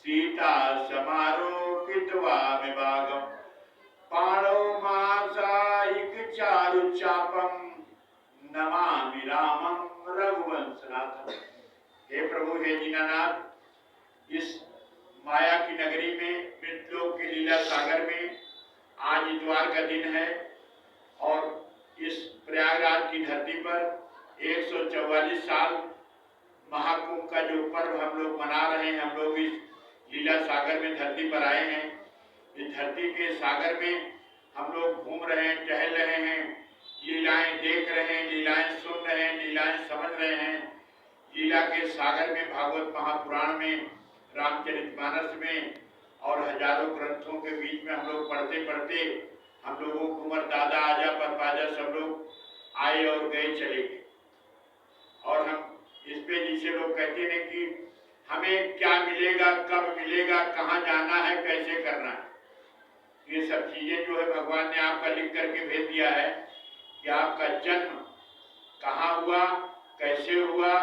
सीता समारोपित्वा विभागम पाणौ मासायिक चारु चापम नमामि रामं रघुवंशनाथम। हे प्रभु, हे दीनानाथ, इस माया की नगरी में, मृतलोक के लीला सागर में आज इतवार का दिन है और इस प्रयागराज की धरती पर 144 साल महाकुंभ का जो पर्व हम लोग मना रहे हैं। हम लोग इस लीला सागर में धरती पर आए हैं। इस धरती के सागर में हम लोग घूम रहे हैं, टहल रहे हैं, लीलाएं देख रहे हैं, लीलाएं सुन रहे हैं, लीलाएं समझ रहे हैं। लीला के सागर में, भागवत महापुराण में, रामचरितमानस में और हजारों ग्रंथों के बीच में हम लोग पढ़ते पढ़ते हम लोगों को उम्र दादा आजा परपाजा सब लोग आए और गए, चले गए। और हम इस पे जिसे लोग कहते हैं कि हमें क्या मिलेगा, कब मिलेगा, कहाँ जाना है, कैसे करना है, ये सब चीजें जो है भगवान ने आपका लिख करके भेज दिया है कि आपका जन्म कहाँ हुआ, कैसे हुआ,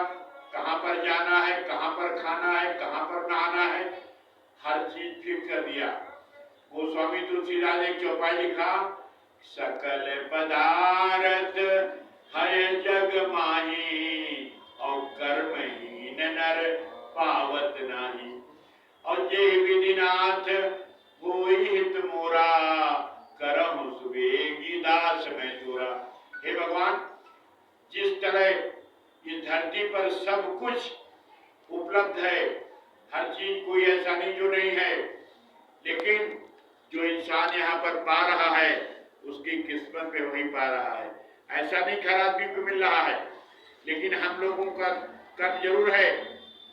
कहाँ पर जाना है, कहाँ पर खाना है, कहाँ पर नहाना है, हर चीज फिक्स कर दिया। गोस्वामी तुलसीदास ने एक चौपाई लिखा, सकल पदार्थ है जग माही और कर्महीन नर पावत नाही और जे विधिनाथ होई हित मोरा करहु सुबेगी दास मैं तोरा। हे भगवान, जिस तरह इस धरती पर सब कुछ उपलब्ध है, हर चीज, कोई ऐसा नहीं जो नहीं है, लेकिन जो इंसान यहाँ पर पा रहा है उसकी किस्मत पे वही पा रहा है। ऐसा नहीं हर आदमी को मिल रहा है, लेकिन हम लोगों का कर्म जरूर है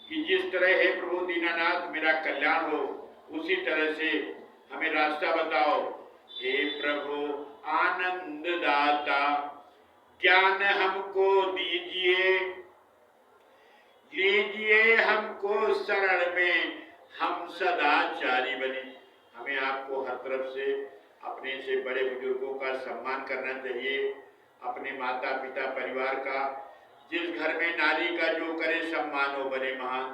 कि जिस तरह हे प्रभु दीनानाथ मेरा कल्याण हो, उसी तरह से हमें रास्ता बताओ। हे प्रभु आनंद दाता, ज्ञान हमको दीजिए, लीजिए हमको शरण में, हम सदाचारी बने। हमें आपको हर तरफ से, अपने से बड़े बुजुर्गों का सम्मान करना चाहिए, अपने माता पिता परिवार का। जिस घर में नारी का जो करे सम्मान हो बने महान,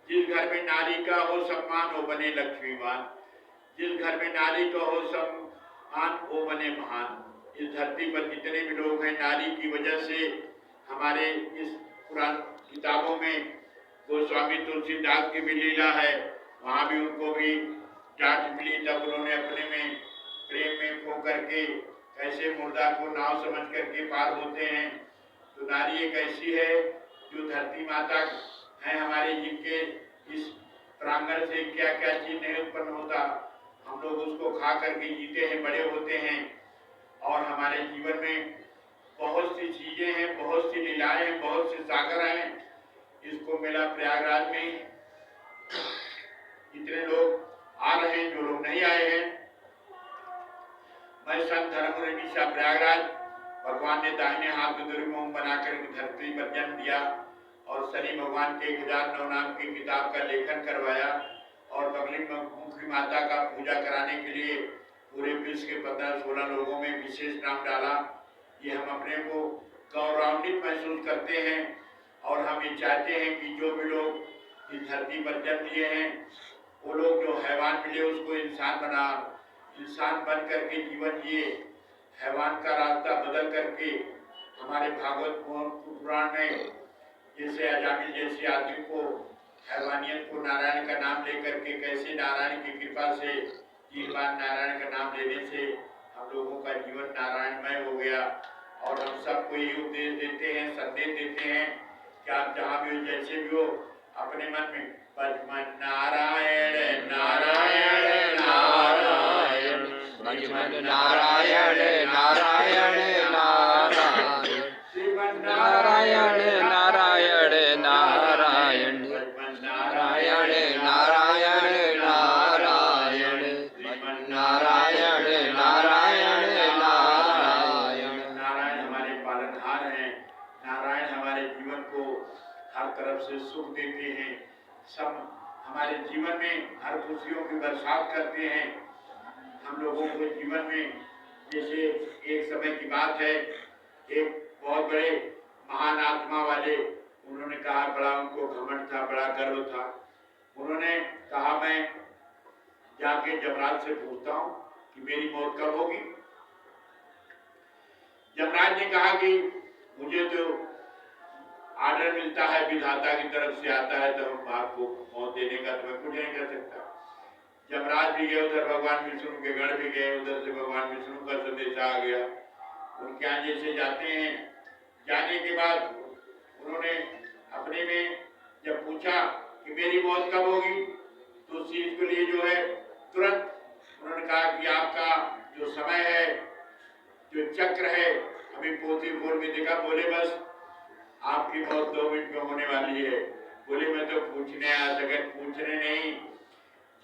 जिस घर में नारी का हो सम्मान हो बने लक्ष्मीवान, जिस घर में नारी का हो सम्मान हो बने महान। इस धरती पर जितने भी लोग हैं, नारी की वजह से हमारे इस पुराण किताबों में गोस्वामी तुलसीदास की भी लीला है, वहाँ भी उनको भी डांट मिली, तब उन्होंने अपने में प्रेम में खो करके कैसे मुर्दा को नाव समझ करके पार होते हैं। तो नारी एक ऐसी है जो धरती माता है हमारे, जिनके इस प्रांगण से क्या क्या चीज नहीं उत्पन्न होता, हम लोग उसको खा करके जीते हैं, बड़े होते हैं। और हमारे जीवन में बहुत सी चीजें हैं, बहुत सी लीलाएं हैं, बहुत से सागर हैं। इसको मेला प्रयागराज में इतने लोग आ रहे हैं, जो लोग नहीं आए हैं। मैं संत धर्मपुरी निशा प्रयागराज, भगवान ने दाहिने हाथ में दुर्गम बनाकर धरती पर जन्म दिया और शनि भगवान के 1009 नाम की किताब का लेखन करवाया और बगली मुखी माता का पूजा कराने के लिए पूरे विश्व के 15-16 लोगों में विशेष नाम डाला। ये हम अपने को गौरवान्वित महसूस करते हैं और हम ये चाहते हैं कि जो भी लोग इस धरती पर जन्म लिए हैं, वो लोग जो हैवान मिले उसको इंसान बना, इंसान बन करके जीवन जिए, हैवान का रास्ता बदल करके। हमारे भागवत पुराण में जैसे अजामिल जैसे आदमी को हैवानियत को नारायण का नाम लेकर के, कैसे नारायण की कृपा से 3 बार नारायण का नाम लेने से हम लोगों का जीवन नारायणमय हो गया। और हम सबको ये उपदेश देते हैं, संदेश देते हैं कि आप जहाँ भी हो, जैसे भी हो, अपने मन में भजमन नारायण नारायण नारायण, भजमन नारायण नारायण नारायण, श्रीमन नारायण नारायण नारायण, नारायण नारायण नारायण, भजमन नारायण नारायण नारायण। नारायण हमारे पालनहार हैं, नारायण हमारे जीवन को हर तरफ से सुख देते हैं, सब हमारे जीवन में हर खुशियों की बरसात करते हैं। हम लोगों को जीवन में, जैसे एक समय की बात है, एक बहुत बड़े महान आत्मा वाले, उन्होंने कहा, बड़ा उनको घमंड था, बड़ा गर्व था। उन्होंने कहा मैं जाके यमराज से पूछता हूं कि मेरी मौत कब होगी। यमराज ने कहा कि मुझे तो आर्डर मिलता है, विधाता की तरफ से आता है, तो हम आपको मौत देने का तो मैं कुछ नहीं कर सकता। यमराज भी गए उधर, भगवान विष्णु के गढ़ भी गए, उधर से भगवान विष्णु का संदेश आ गया। उनके यहाँ जैसे जाते हैं, जाने के बाद उन्होंने अपने में जब पूछा कि मेरी मौत कब होगी, तो उस चीज के लिए जो है तुरंत उन्होंने कहा कि आपका जो समय है, जो चक्र है, अभी पोथी बोल में देखा, बोले बस आपकी मौत 2 मिनट में होने वाली है। बोले मैं तो पूछने आया था, अगर पूछने नहीं,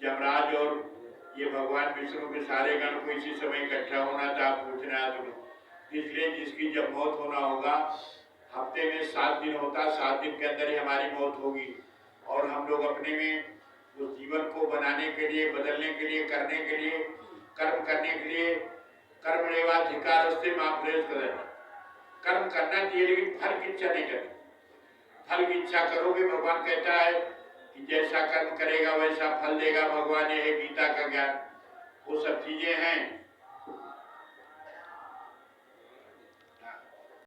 यमराज और ये भगवान विष्णु के सारे गण को इसी समय इकट्ठा होना था, पूछने आया तुम्हें। इसलिए जिसकी जब मौत होना होगा, हफ्ते में 7 दिन होता, 7 दिन के अंदर ही हमारी मौत होगी। और हम लोग अपने में उस जीवन को बनाने के लिए, बदलने के लिए, करने के लिए, कर्म करने के लिए, कर्मण्येवाधिकार से मां प्रेस करें, कर्म करना चाहिए, लेकिन फल की इच्छा नहीं करनी। फल की इच्छा करोगे, भगवान कहता है कि जैसा कर्म करेगा वैसा फल देगा, भगवान ये है गीता का ज्ञान। वो सब चीजें हैं